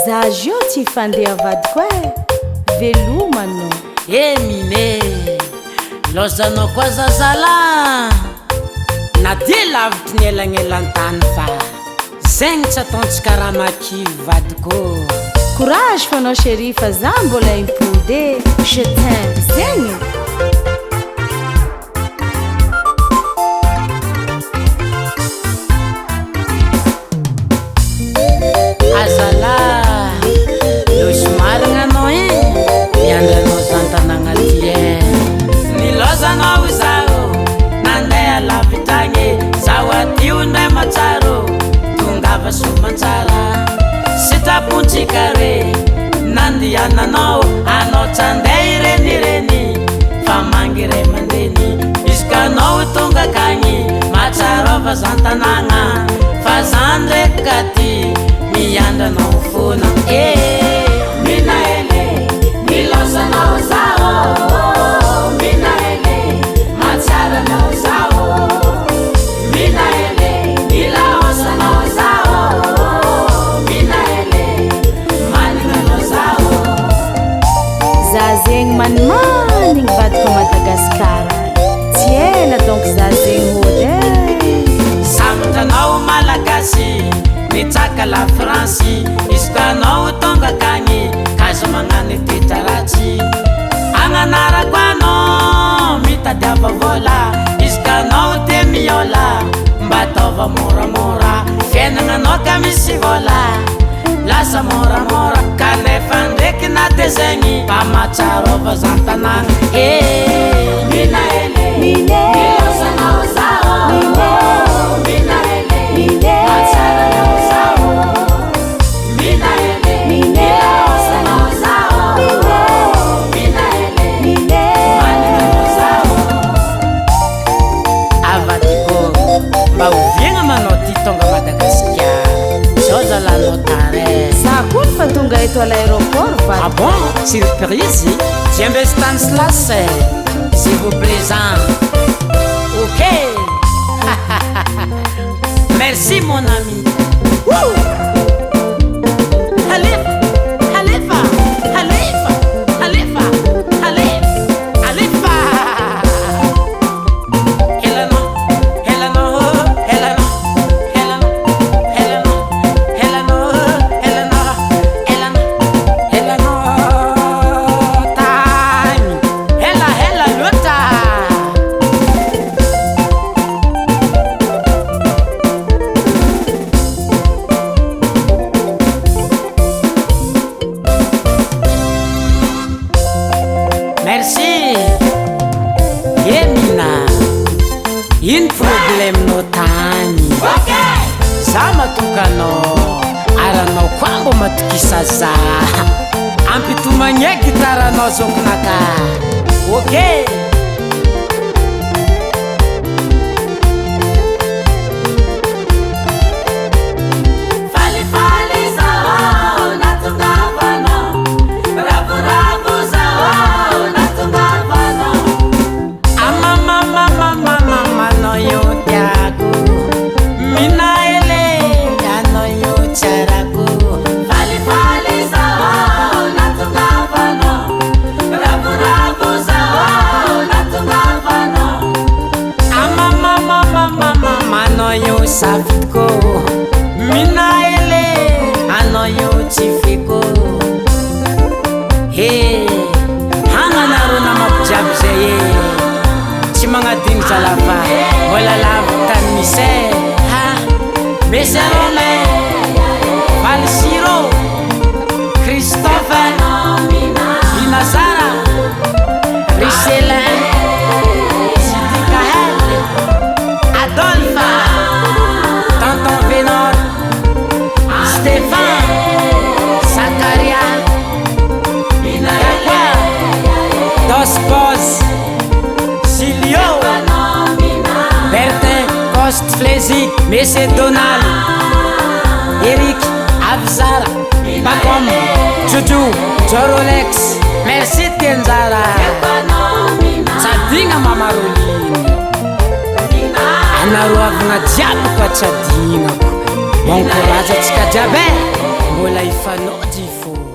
Zazio tsy fandeha vadiko velomano Minahely lozanao koa zazala na dia lavitry ny elagnelantany fa zegny tsy ataontsika raha makivy vadiko courage fanao chéri fa za mbola impody je t'aime zegny azala losy marigna anao miandranao zantanagna ty nilozanao zao nandeha lavitagny zaho atio ndray matsaro tongava somantsara sitrapontsika re nandiananao anao tsy andeha irenireny fa mangiray mandeny izy ka anao tonga akagny matsarova zantanagna fa zany ndraiky ka ty miandranao fona Minahely nilozanao zao Minahely matsaranao zao Minahely nilaosanao zao Minahely manignanao zao za zegny manimanigny vadiko Madagasikara tsy ela donc za zegny hody sambotranao malagasy nitsaka la France izy ka anao tonga akagny kazo magnano toetra ratsy agnanarako anao mitadiava vola izy ka anao te miola mba ataova moramora fiainagnanao ka misy vola lasa moramora kanefa ndraiky na te zegny mba matsarova zantanagna Minahely nilozanao zao Minahely matsaranao zao Minahely nilozanao zao Minahely manignanao zao avadiko mba oviagna manao ty tonga Madagasikara zao zalanao tare za koa fa tonga eto à l'aéroport va bon surprise JAIMBE STANISLAS s'il vous plaisant ok merci mon ami Halifa Halifa Halifa Halifa Halifa Heleno Heleno Heleno Heleno Heleno Heleno Heleno Heleno Heleno time hela luta merci Mina ino problème no tany za matokanao aranao koa mbo matokisa za ampitomagné gitaranao zonkonaka ok safitko Minahely anao io tsy fiko hagnanaro namapijiaby zay tsy magnadigny zalafa mbola lavo tany misy misy arole Valsiro Christophe Inazara Riselin Sidikael Adolphe Tonton Vénor Stéphane Zakaria Minahely Dos Boss Silio Bertin Coste Flézy Monsieur Donald Eric Avzara Bacom Jojo Jorolex Merci Tienzara Sadigna Mamarolini Anaroavagna jiaby koa tsy adignako mankorazy atsika jiaby mbola ifanaody fo